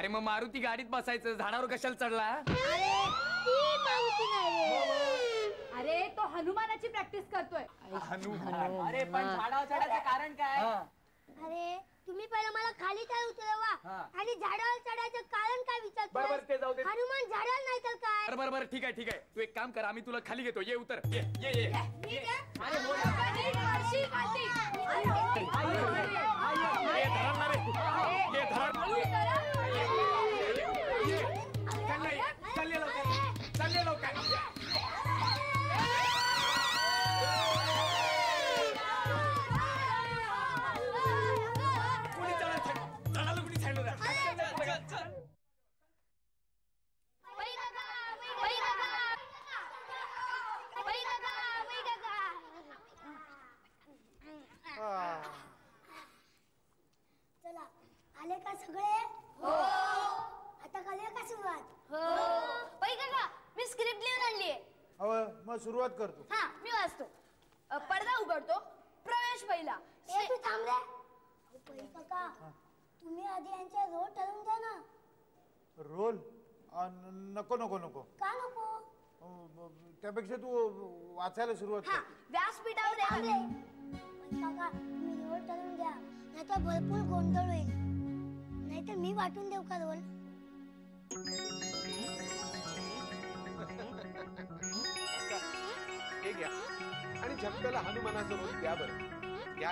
अरे मग मारुती गाडीत बसायचं, झाडावर कशाला चढला? अरे ती मारुती नाही, अरे तो हनुमानाची प्रॅक्टिस करतोय. हनुमान? अरे पण झाडावर चढायचं कारण काय? अरे तुम्ही पहिला मला खाली काय उतरवा आणि झाडावर चढायचं कारण काय विचारतो? बरोबर, ते जाऊ दे. हनुमान झाडावर नाही तर काय? बरोबर, ठीक आहे ठीक आहे. तू एक काम कर, आम्ही तुला खाली घेतो. ये उतर, ये ये ये. चालले लवकर. चला आले का सगळे? हो. आता करूया का सुरुवात? हो. काका मी स्क्रिप्ट लिहून आणलीये. मग सुरुवात करतो. हा मी वाचतो. पडदा उघडतो. प्रवेश पहिला. ए तू थांब रे. काका तुम्ही आधी यांचा रोल ठरवून द्या ना. रोल? नको नको नको. का नको? त्यापेक्षा तू वाचायला सुरुवात हा कर. व्यासपीठावर काका तुम्ही रोल ठरवून द्या, नाहीतर भरपूर गोंधळ होईल. नाहीतर मी वाटून देऊ का रोल? हे घ्या आणि झमट्याला हनुमानाचा रोल द्या बरं. घ्या.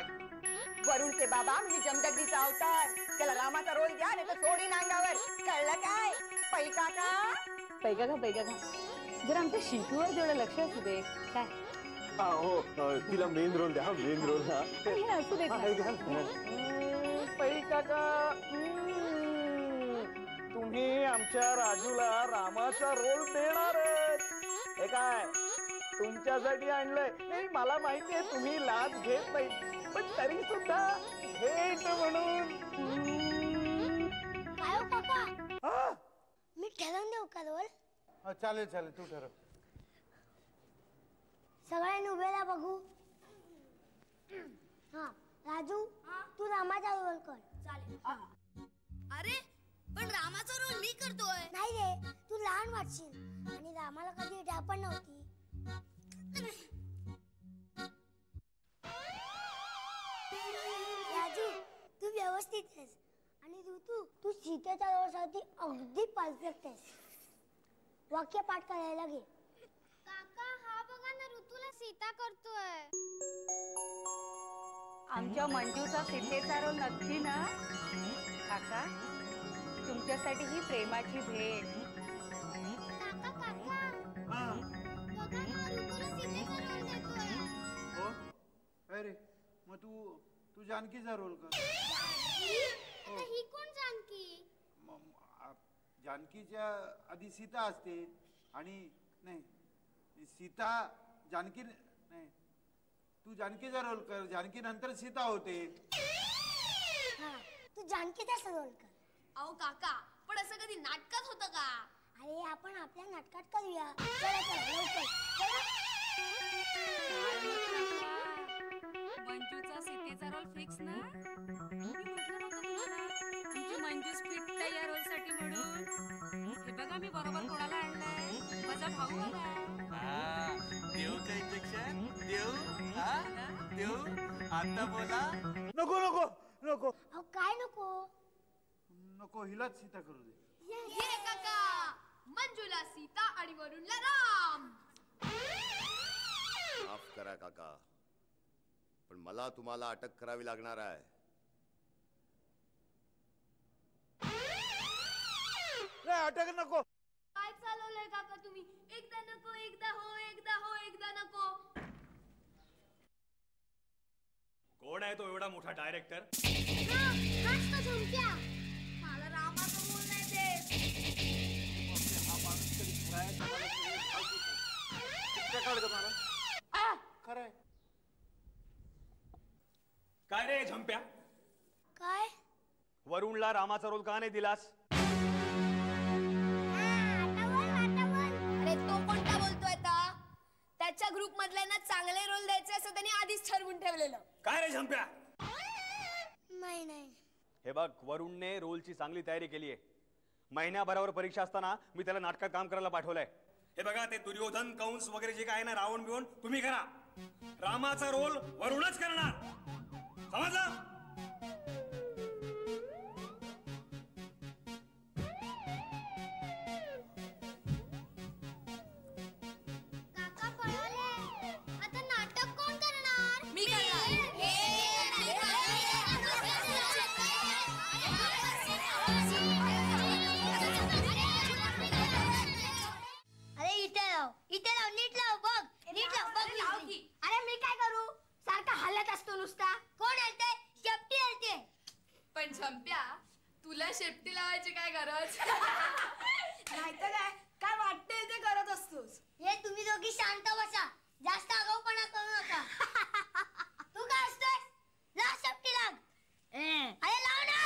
वरुण ते बाबा म्हणजे जमदग्नीचा अवतार, त्याला रामाचा रोल द्या नाही तर सोडीन अंगावर. कळलं काय? पै काका जर आमच्या शिटूवर जेवढं लक्ष असू दे काय. हो तिला मेन रोल द्या. Main role. असू दे. पै काका तुम्ही आमच्या राजूला रामाचा रोल देणारच हे काय तुमच्यासाठी आणलंय. नाही मला माहितीये तुम्ही लाच घेत नाही, पण तरी सुद्धा भेट म्हणून. काय हो काका, मी ठरवून देऊ का रोल? चालेल चालेल, तू ठरव. सगळ्यांनी उभेला बघू. हा राजू तू रामाचा रोल कर. चालेल. अरे पण रामाचा रोल मी करतोय. नाही रे, तू लहान वाटशील आणि रामाला कधी पण नव्हती. राजू तू व्यवस्थित आहेस आणि ऋतू तू सीतेच्या रोलसाठी अगदी परफेक्ट आहेस. वाक्य पाठ करायला घे. काका हा बघा ना, ऋतूला सीता करतोय. आमच्या मंजूचा सीतेचा रोल नक्की ना काका? तुमच्यासाठी ही प्रेमाची भेट. काका काका बघा ना, ऋतूला सीतेचा रोल देतोय. हो अरे मग तू जानकीचा रोल कर. आता ही कोण जानकी? जानकीच्या आधी सीता असते आणि नाही सीता जानकी नाही. तू जानकीचा रोल कर, जानकी नंतर सीता होते. हा तू जानकीचा रोल कर. अहो काका पण असं कधी नाटकात होतं का? अरे आपण आपल्या नाटकात करूया. चला चला लवकर चला. मंजूचा सीतेचा रोल फिक्स ना? आमची मंजू स्क्रिप्ट या रोल साठी म्हणून. हे बघा मी बरोबर कोणाला आणलंय, माझा भाऊ आला. देऊ का इंजेक्शन? देऊ आता बोला. नको नको नको अहो काय नको? नको, हिलाच सीता करू दे. ये काका, मंजूला सीता आणि वरुणला राम. माफ करा काका, पण मला तुम्हाला अटक करावी लागणार आहे. नाही अटक नको. काय चालवलंय काका तुम्ही? एकदा नको, एकदा हो, एकदा हो, एकदा नको. कोण आहे तो एवढा मोठा डायरेक्टर? हाच तो झुमक्या. मला रामाचं बोल नाही देत. खरंय. काय रे झंप्या, काय? वरुणला रामाचा रोल का नाही दिलास? अरे तो कोणता बोलतोय आता? त्याच्या ग्रुप मधल्यांना चांगले रोल द्यायचे असं त्यांनी आधीच ठरवून ठेवलेलं. काय रे झंप्या? नाही नाही हे बघ, वरुणने रोलची चांगली तयारी केली आहे. महिन्याभरावर परीक्षा असताना मी त्याला नाटकात काम करायला पाठवलंय. हे बघा, ते दुर्योधन कंस वगैरे जे काय ना, रावण बिवण तुम्ही करा. रामाचा रोल वरूनच करणार, समजलं? काका पळाले. आता नाटक कोण करणार? मी करणार. अरे इथे लाव, नीट लाव बघ, नीट लाव बघ. अरे मी काय करू? सारखा हलत असतो नुसता. कोण हलते? शेपटी हलते. पण झंप्या, तुला शेपटी लावायची काय गरज? नाहीतर काय वाटतंय ते करत असतोस. हे तुम्ही दोघी शांत बसा, जास्त आगाऊपणा करू नका. तू काय असतोय? ला शेपटी लाग. अरे लाव ना.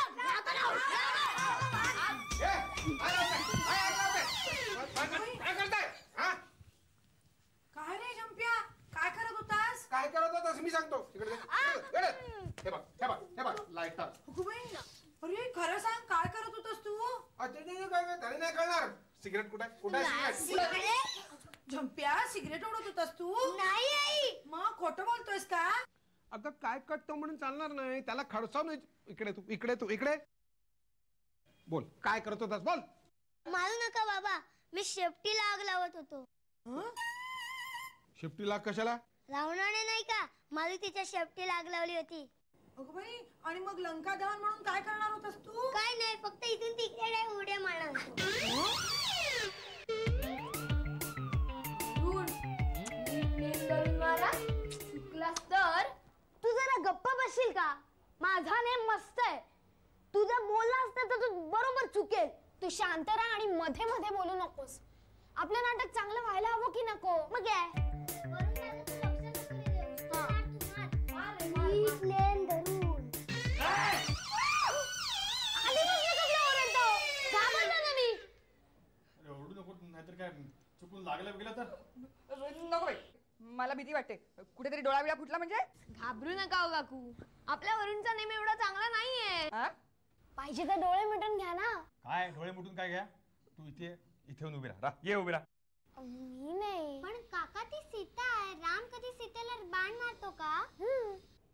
काय रे झंप्या, काय करत होतास? काय करत होतास मी सांगतो. हे बघ लाईट टाक. अरे खरं सांग, काय करत होतास तू? त्याने नाही कळणार. सिगरेट कुठे सिगरेट? झंप्या, सिगरेट ओढत होतास तू? नाही आई. मग खोटं बोलतोयस का? अगं काय कटतो म्हणून चालणार नाही. त्याला खडसाव नाही. इकडे बोल, काय करत होतास बोल. मारू नका बाबा, मी शेपटी लाग लावत होतो. शेपटी लाग कशाला? रावणाने नाही का मारुतीच्या शेपटी लाग लावली होती. अगं बाई, आणि मग लंका दहन म्हणून काय करणार होतास तू? काय नाही, फक्त इथून तिकडे उड्या मारणार होतो. चुकलास तर तू जरा गप्प बसशील का? माझा नेम मस्त आहे. तू जर बोलला असता तर तू बरोबर चुकेल. तू शांत राहा आणि मध्ये मध्ये बोलू नकोस. आपलं नाटक चांगलं व्हायला हवं की नको? मग काय? चुकून लागलं गेलं तर नको बाई, मला भीती वाटते. कुठेतरी डोळा बिळा फुटला म्हणजे? घाबरू नका हो काकू, आपल्या वरूनचा नेम एवढा चांगला नाहीये. पाहिजे तर डोळे मिटून घ्या ना. काय डोळे मुटून काय घ्या? तू इथे येऊन उभी राहा. ये उभी राहा. मी नाही. पण काका ती सीता आहे. राम कधी सीतेला बाण मारतो का?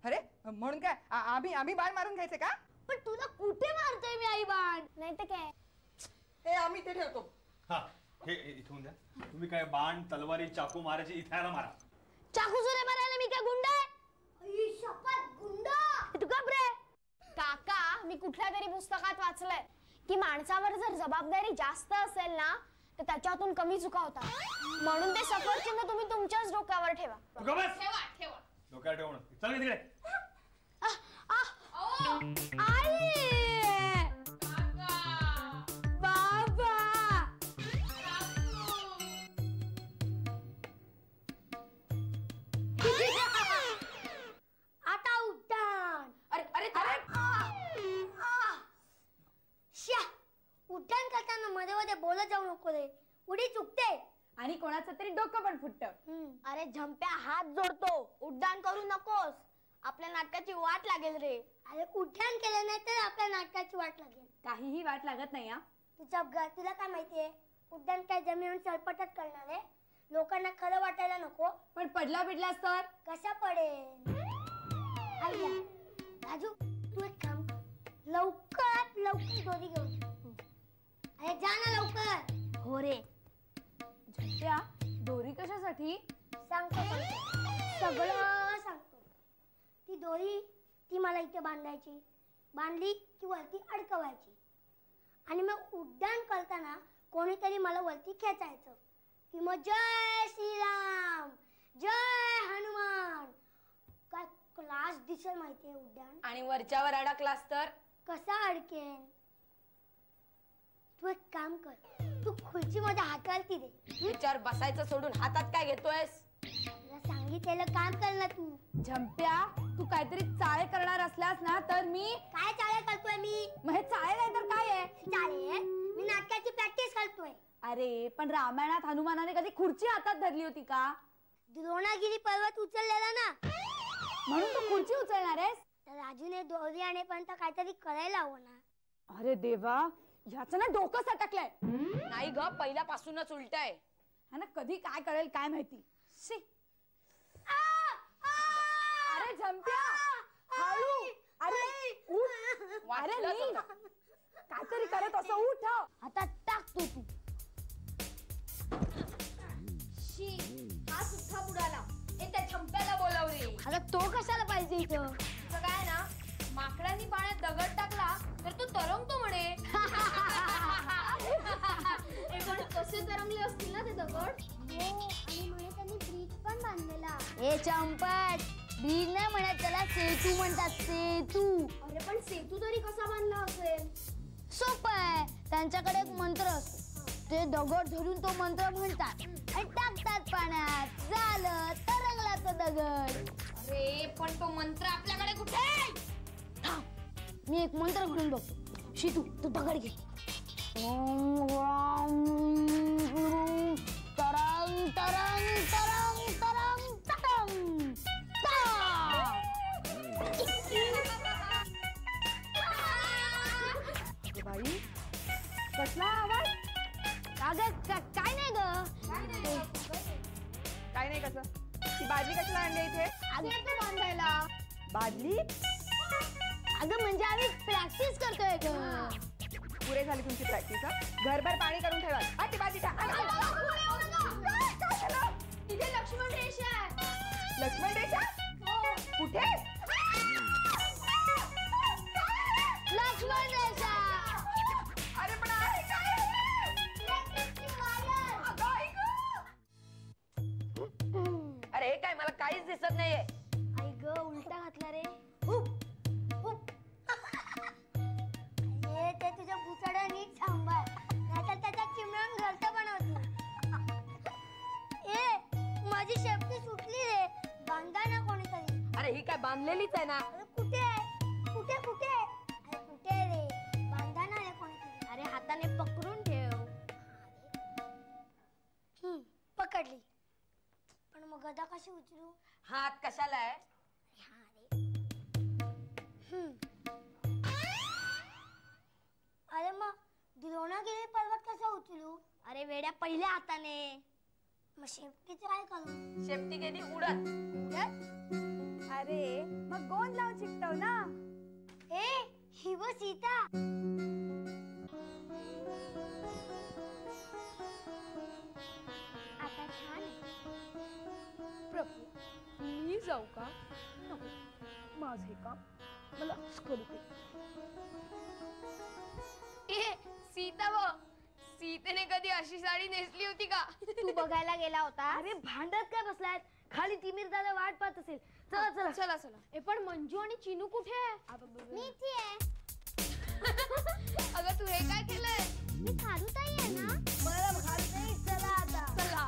अरे म्हणून काय आम्ही बाण मारून घ्यायचे का? पण तुला कुठे मारतोय मी आई बाण? नाही तर काय? हे आम्ही ते ठेवतो. हा, हे इथून द्या. तुम्ही काय बाण, तलवारी, चाकू मारायची इथे मारा. चाकू सुरे मारायला मी काय गुंड आहे? आई शपथ, गुंड? तू गप रे. काका, मी कुठल्या तरी पुस्तकात वाचलंय की माणसावर जर जबाबदारी जास्त असेल ना तर त्याच्यातून कमी चुका होतात. म्हणून ते सफरचंद तुम्ही तुमच्याच डोक्यावर ठेवा. ठेवा डोक्यावर ठेवणं. चल तिकडे. आता उड्डाण. अरे उड्डाण करताना मध्ये मध्ये बोलत जाऊ नको रे, उडी चुकते. आणि कोणाचं तरी डोकं पण फुटतं. अरे झंप्या, हात जोडतो. उड्डाण करू नकोस, आपल्या नाटकाची वाट लागेल रे. अरे उड्डाण केलं नाही तर आपल्या नाटकाची वाट लागेल. काहीही वाट लागत नाही. तुला काय माहितीये, उड्डाण काय जमिनीवर चलपटच करणार आहे. लोकांना खरं वाटायला नको. पण पडला बिडलास तर कसा पडेल? आयडिया. राजू, तू एक काम कर, लवकरात लवकर दोरी घेऊन. अरे जा ना लवकर. हो रे. झंप्या, दोरी कशासाठी? सांगतो सगळं सांगतो. ती दोरी ती मला इथे बांधायची, बांधली की वरती अडकवायची, आणि मग उड्डाण करताना कोणीतरी मला वरती खेचायचं की मग जय श्रीराम, जय हनुमान. काय क्लास दिसेल माहितीये उड्डाण. आणि वरच्यावर अडकलास तर कसा अडकेन? तू एक काम कर, तू खुर्ची मध्ये हाताळती दे. विचार बसायचं सोडून हातात काय घेतोयस? तुला सांगितलेलं काम कर ना तू. झंप्या, तू काहीतरी चाळे करणार असल्यास ना तर मी काय चाळे करतोय मी? मग हे चाळे नाही तर काय आहे? चाळे? मी नाटकाची प्रॅक्टिस करतोय. अरे पण रामायणात हनुमानाने कधी खुर्ची हातात धरली होती का? द्रोणागिरी पर्वत उचललेला ना, म्हणून तू खुर्ची उचलणार आहेस? तर राजूने दोरी आणेपर्यंत काहीतरी करायला हवं ना. अरे देवा, ह्याचं ना डोकं सटकलंय. नाही ग, पहिल्यापासूनच उलट आहे. हा ना, कधी काय कळेल काय माहिती. शी. अरे झंप्या, हळू. अरे उठ. अरे नीट. काहीतरी करत असं उठ. आता टाकतो तू. शी, हा सुद्धा बुडाला. त्या झंप्याला बोलाव रे. आता तो कशाला पाहिजे इथं? तुझं काय ना, माकडांनी पाण्यात दगड टाकला तर तू तरंगतो म्हणे. कसे तरंगले असतील ना ते दगड. आणि म्हणे त्यांनी ब्रिज पण बांधलेला. ए चंपट, ब्रिज नाही म्हणत त्याला, सेतू म्हणतात, सेतू. अरे पण सेतू तरी कसा बांधला असेल? सोपं आहे. त्यांच्याकडे एक मंत्र असतो. ते दगड धरून तो मंत्र म्हणतात आणि टाकतात पाण्यात. झालं, तरंगला तो दगड. अरे पण तो मंत्र आपल्याकडे कुठे? मी एक मंत्र म्हणून बघतो. शितू, तू दगड घे. ओम राम तरंग तरंग तरंग तरंग तरंग बाई, कसला आवाज? अगं काय नाही ग. काय नाही कसं? ती बादली कशाला आणली इथे? बांधायला. बादली? अगं म्हणजे आम्ही प्रॅक्टिस करतोय ग. पुरे झाली तुमची प्रॅक्टिस. घरभर पाणी करून ठेवा. ती बादली टाक. तिथे लक्ष्मण रेषा आहे. लक्ष्मण रेषा? कुठे? लक्ष्मण रेषा. अरे पण आहे काय? अरे हे काय, मला काहीच दिसत नाहीये. आई ग, उलटा घातला रे. ते तुझ्या बुचाडा नीट सांभाळ, नाहीतर त्याच्या चिमण्यान घरचं बनवतील. ए, माझी शेपटी सुटली रे. बांधा ना कोणीतरी. अरे ही काय बांधलेलीच आहे ना. अरे कुठे आहे? कुठे कुठे? अरे कुठे रे? बांधा ना रे कोणीतरी. अरे हाताने पकडून ठेव. पकडली. पण मग गदा कशी उचलू? हात कशाला आहे? अरे मग द्रोणागिरी पर्वत कसा उचलू? अरे वेड्या, पहिल्या हाताने. मग शेपटीचं काय करू? शेपटी गेली उडत. अरे मग गोंद लावून चिकटव ना. ए, ही व सीता. आता छान आहे. प्रभू, मी जाऊ का? नको, माझे काम मला करू दे. सीता व सीतेने कधी अशी साडी नेसली होती का? तू बघायला गेला होता? अरे भांडत काय बसलाय? खाली तिमीर दादा वाट पाहत असेल. चला चला चला चला. ए पण मंजू आणि चिनू कुठे आहे? मी इथे आहे. अगं तू हे काय केलंय? मी खारुताई आहे ना. बरं घालते. चला आता. चला.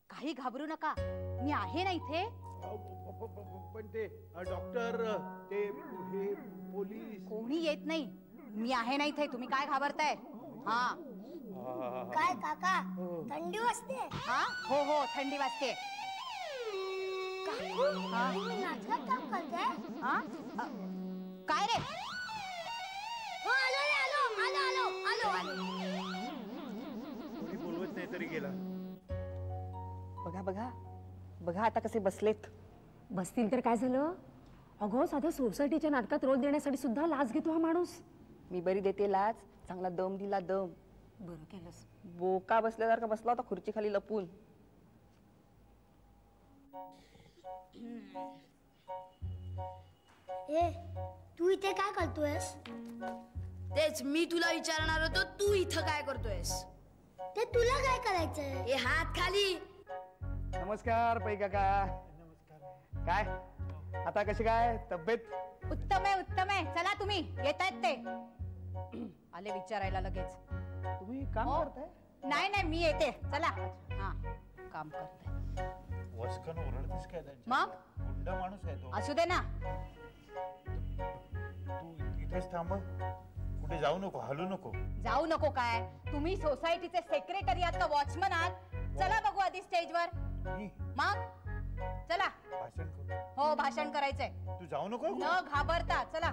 काही घाबरू नका, मी आहे ना इथे. पण ते डॉक्टर, ते हे पोलीस कोणी येत नाही. मी आहे ना इथे. तुम्ही काय घाबरताय? हा. काय काका, थंडी वाजते? हा, हो हो, थंडी वाजते. हा, तुम्ही नाटकात काम करताय? हा? काय रे? हो, आलो रे, आलो आलो आलो आलो आलो. कोणी बोलवत नाही तरी गेला. बघा बघा बघा आता कसे बसलेत. बसतील तर काय झालं? अगो, साध्या सोसायटीच्या नाटकात रोल देण्यासाठी सुद्धा लाच घेतो हा माणूस. मी बरी देते लाच. चांगला दम दिला, दम. बरं केलंस. बोका बसल्यासारखा बसला होता खुर्ची खाली लपून. ए, तू इथे काय करतोयस? तेच मी तुला विचारणार होतो, तू इथं काय करतोयस? ते तुला काय करायचंय? ए हात खाली. नमस्कार पै काका. काय आता कशी काय तब्येत? उत्तम आहे, उत्तम आहे. चला तुम्ही येतायत ते. आले विचारायला लगेच. तुम्ही काम करताय? नाही नाही, मी येते. चला. हा, काम करते. वस्कन ओरडतेस काय त्यांच्या? मग गुंडा माणूस आहे तो. असू दे ना. तू इथेच थांब. कुठे जाऊ नको, हलू नको. जाऊ नको काय? तुम्ही सोसायटीचे सेक्रेटरी आहात का वॉचमन आहात? चला बघू आधी स्टेजवर. मग चला. भाषण करू. हो, भाषण करायचंय. तू जाऊ नको. न घाबरता चला.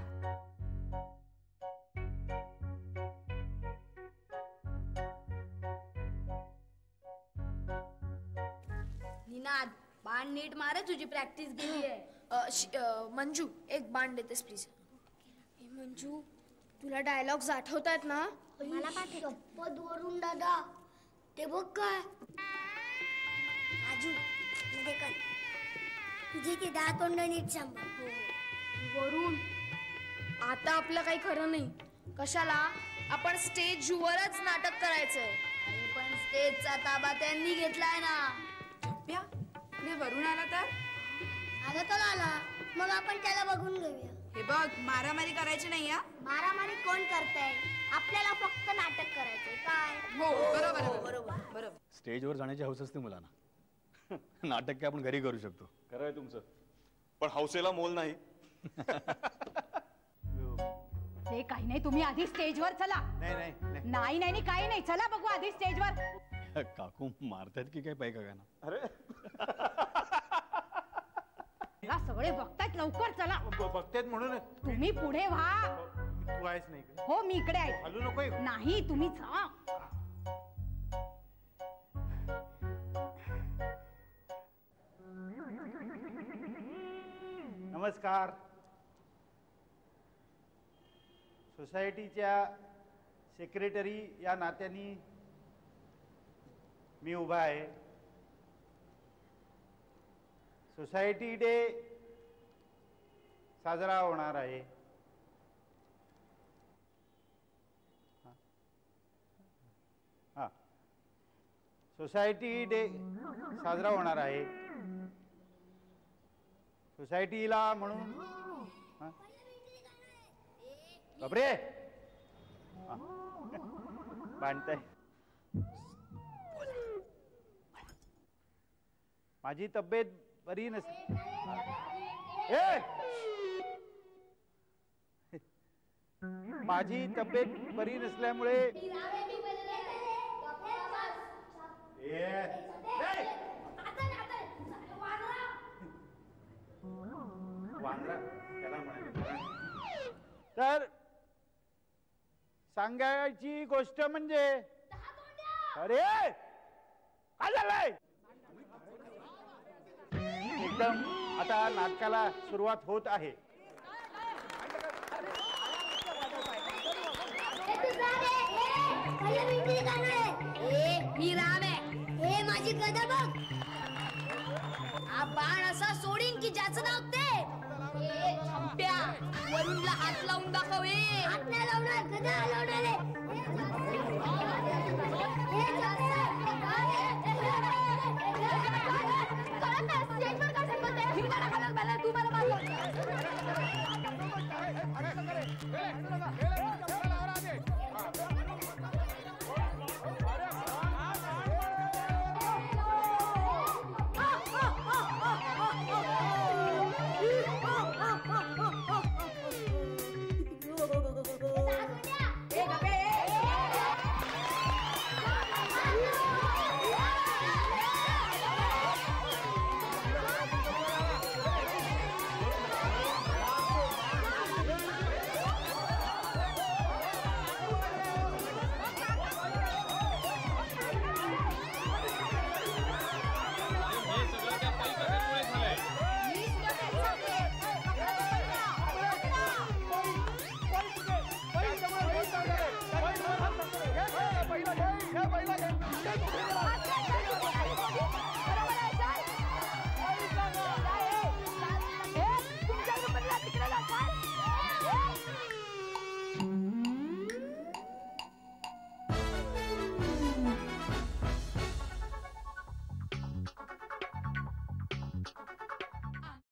निनाद, बाण नीट मारे, तुझी प्रॅक्टिस गेली आहे. मंजू, एक बाण देतेस प्लीज. मंजू, तुला डायलॉग्स आठवतात ना? मला पाठी पद वरून दादा ते बघ काय. राजू, मध्ये कर. तुझे ते 10 तोंड नीट सांभाळ. वरून आता आपलं काही खरं नाही. कशाला? आपण स्टेजवरच नाटक करायचंय. पण स्टेजचा ताबा त्यांनी घेतलाय ना. पुढे वरून आला तर आला तर आला, मग आपण त्याला बघून घेऊया. हे बघ, मारामारी करायची नाही. हा, मारामारी कोण करताय? आपल्याला फक्त नाटक करायचंय काय. हो, बरोबर. स्टेजवर जाण्याची हौस असते मुलांना. नाटक काय आपण घरी करू शकतो. खरं आहे तुमचं, पण हौसेला मोल नाही. ते काही नाही, तुम्ही आधी स्टेजवर चला. नाही काही नाही, चला बघू आधी स्टेजवर. काकू मारतात की काय पाय काकांना? अरे सगळे बघतायत, लवकर चला. बघतायत म्हणून तुम्ही पुढे व्हा. तू आहेस नाही इकडे. हो, मी इकडे आहे. हलू नको. नाही, तुम्ही जा. नमस्कार. सोसायटीच्या सेक्रेटरी या नात्याने मी उभा आहे. सोसायटी डे साजरा होणार आहे. हा, सोसायटी डे साजरा होणार आहे. सोसायटीला म्हणून बापरे बांधताय. माझी तब्येत बरी नसली. माझी तब्येत बरी नसल्यामुळे तर सांगायची गोष्ट म्हणजे, अरे काय झालंय? एकदम आता नाटकाला सुरुवात होत आहे. मी राम आहे. हे माझी गदा बघ. हा बाण असा सोडीन की ज्याचं नाव ते. छंप्या, वरूनला हात लावून दाखव. हात नाही लावणार, गदा हलवणार आहे. तू मला पहिला